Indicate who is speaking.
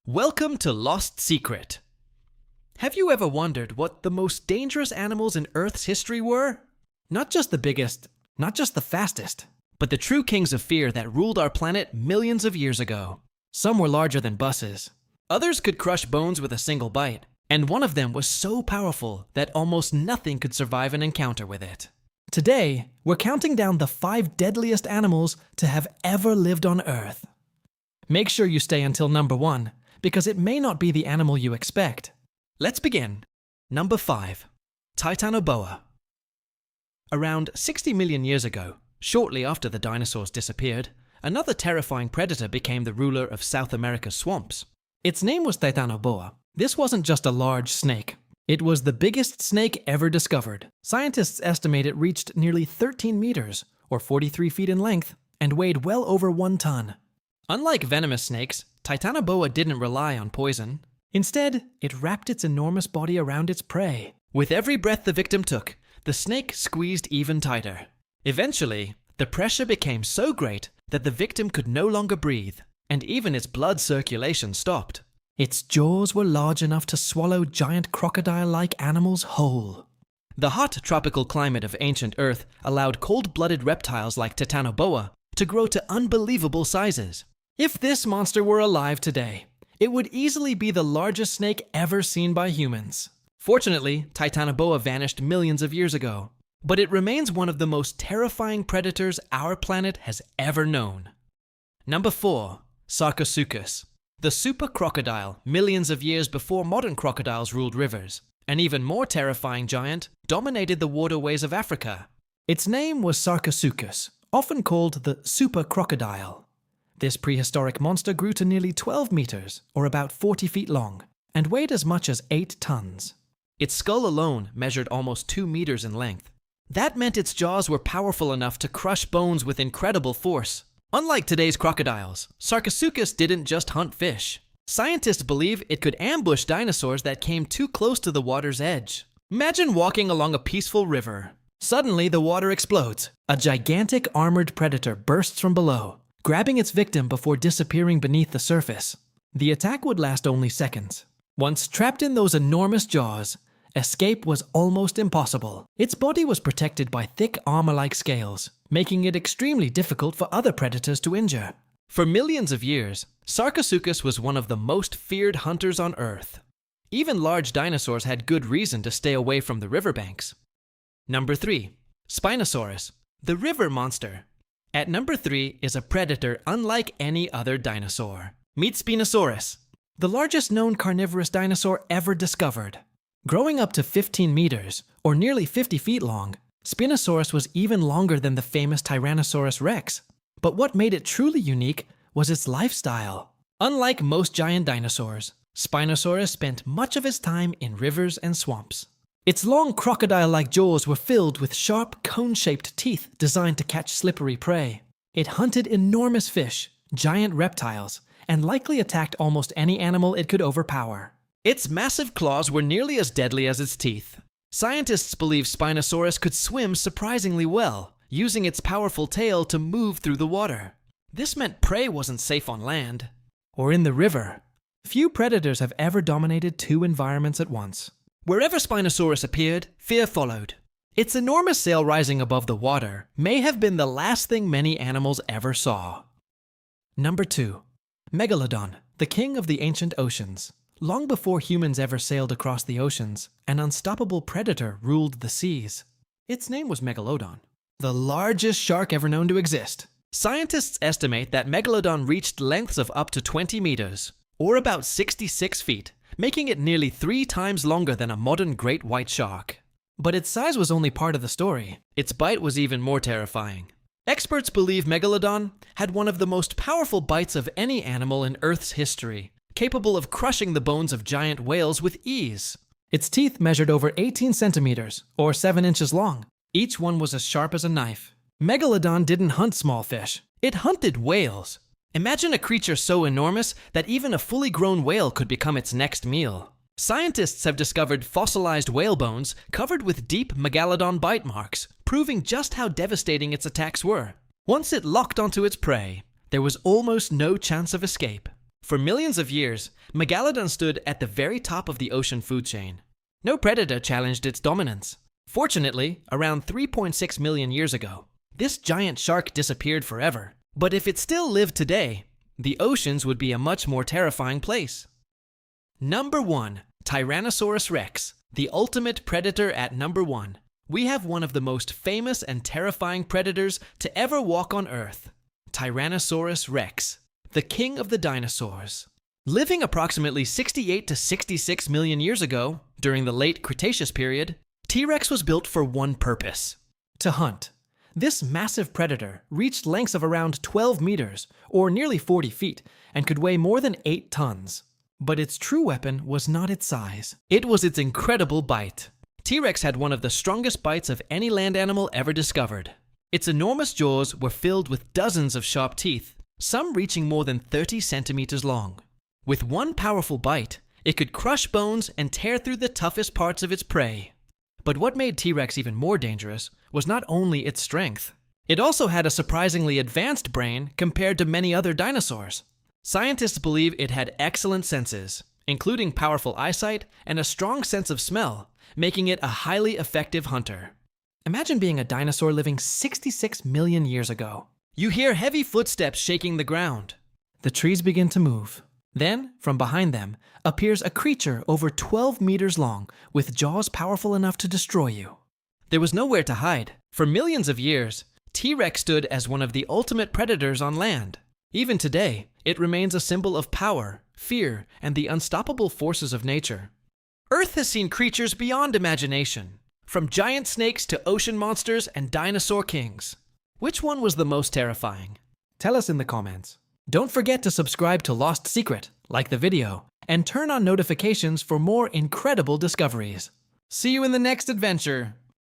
Speaker 1: Welcome to Lost Secret. Have you ever wondered what the most dangerous animals in Earth's history were? Not just the biggest, not just the fastest, but the true kings of fear that ruled our planet millions of years ago. Some were larger than buses. Others could crush bones with a single bite. And one of them was so powerful that almost nothing could survive an encounter with it. Today, we're counting down the 5 deadliest animals to have ever lived on Earth. Make sure you stay until number 1, because it may not be the animal you expect. Let's begin. Number 5. Titanoboa. Around 60 million years ago, shortly after the dinosaurs disappeared, another terrifying predator became the ruler of South America's swamps. Its name was Titanoboa. This wasn't just a large snake. It was the biggest snake ever discovered. Scientists estimate it reached nearly 13 meters, or 43 feet in length, and weighed well over 1 ton. Unlike venomous snakes, Titanoboa didn't rely on poison. Instead, it wrapped its enormous body around its prey. With every breath the victim took, the snake squeezed even tighter. Eventually, the pressure became so great that the victim could no longer breathe, and even its blood circulation stopped. Its jaws were large enough to swallow giant crocodile-like animals whole. The hot tropical climate of ancient Earth allowed cold-blooded reptiles like Titanoboa to grow to unbelievable sizes. If this monster were alive today, it would easily be the largest snake ever seen by humans. Fortunately, Titanoboa vanished millions of years ago, but it remains one of the most terrifying predators our planet has ever known. Number 4. Sarcosuchus. The super crocodile, millions of years before modern crocodiles ruled rivers. An even more terrifying giant dominated the waterways of Africa. Its name was Sarcosuchus, often called the super crocodile. This prehistoric monster grew to nearly 12 meters, or about 40 feet long, and weighed as much as 8 tons. Its skull alone measured almost 2 meters in length. That meant its jaws were powerful enough to crush bones with incredible force. Unlike today's crocodiles, Sarcosuchus didn't just hunt fish. Scientists believe it could ambush dinosaurs that came too close to the water's edge. Imagine walking along a peaceful river. Suddenly, the water explodes. A gigantic armored predator bursts from below, grabbing its victim before disappearing beneath the surface. The attack would last only seconds. Once trapped in those enormous jaws, escape was almost impossible. Its body was protected by thick armor-like scales, making it extremely difficult for other predators to injure. For millions of years, Sarcosuchus was one of the most feared hunters on Earth. Even large dinosaurs had good reason to stay away from the riverbanks. Number 3. Spinosaurus, the river monster. At number 3 is a predator unlike any other dinosaur. Meet Spinosaurus, the largest known carnivorous dinosaur ever discovered. Growing up to 15 meters, or nearly 50 feet long, Spinosaurus was even longer than the famous Tyrannosaurus Rex. But what made it truly unique was its lifestyle. Unlike most giant dinosaurs, Spinosaurus spent much of his time in rivers and swamps. Its long crocodile-like jaws were filled with sharp, cone-shaped teeth designed to catch slippery prey. It hunted enormous fish, giant reptiles, and likely attacked almost any animal it could overpower. Its massive claws were nearly as deadly as its teeth. Scientists believe Spinosaurus could swim surprisingly well, using its powerful tail to move through the water. This meant prey wasn't safe on land or in the river. Few predators have ever dominated 2 environments at once. Wherever Spinosaurus appeared, fear followed. Its enormous sail rising above the water may have been the last thing many animals ever saw. Number 2. Megalodon, the king of the ancient oceans. Long before humans ever sailed across the oceans, an unstoppable predator ruled the seas. Its name was Megalodon, the largest shark ever known to exist. Scientists estimate that Megalodon reached lengths of up to 20 meters, or about 66 feet, making it nearly 3 times longer than a modern great white shark. But its size was only part of the story. Its bite was even more terrifying. Experts believe Megalodon had one of the most powerful bites of any animal in Earth's history, capable of crushing the bones of giant whales with ease. Its teeth measured over 18 centimeters, or 7 inches long. Each one was as sharp as a knife. Megalodon didn't hunt small fish. It hunted whales. Imagine a creature so enormous that even a fully grown whale could become its next meal. Scientists have discovered fossilized whale bones covered with deep Megalodon bite marks, proving just how devastating its attacks were. Once it locked onto its prey, there was almost no chance of escape. For millions of years, Megalodon stood at the very top of the ocean food chain. No predator challenged its dominance. Fortunately, around 3.6 million years ago, this giant shark disappeared forever. But if it still lived today, the oceans would be a much more terrifying place. Number 1. Tyrannosaurus Rex, the ultimate predator at number 1. We have one of the most famous and terrifying predators to ever walk on Earth. Tyrannosaurus Rex, the king of the dinosaurs. Living approximately 68 to 66 million years ago, during the late Cretaceous period, T-Rex was built for one purpose: to hunt. This massive predator reached lengths of around 12 meters, or nearly 40 feet, and could weigh more than 8 tons. But its true weapon was not its size. It was its incredible bite. T-Rex had one of the strongest bites of any land animal ever discovered. Its enormous jaws were filled with dozens of sharp teeth, some reaching more than 30 centimeters long. With one powerful bite, it could crush bones and tear through the toughest parts of its prey. But what made T-Rex even more dangerous was not only its strength. It also had a surprisingly advanced brain compared to many other dinosaurs. Scientists believe it had excellent senses, including powerful eyesight and a strong sense of smell, making it a highly effective hunter. Imagine being a dinosaur living 66 million years ago. You hear heavy footsteps shaking the ground. The trees begin to move. Then, from behind them, appears a creature over 12 meters long, with jaws powerful enough to destroy you. There was nowhere to hide. For millions of years, T-Rex stood as one of the ultimate predators on land. Even today, it remains a symbol of power, fear, and the unstoppable forces of nature. Earth has seen creatures beyond imagination, from giant snakes to ocean monsters and dinosaur kings. Which one was the most terrifying? Tell us in the comments. Don't forget to subscribe to Lost Secret, like the video, and turn on notifications for more incredible discoveries. See you in the next adventure!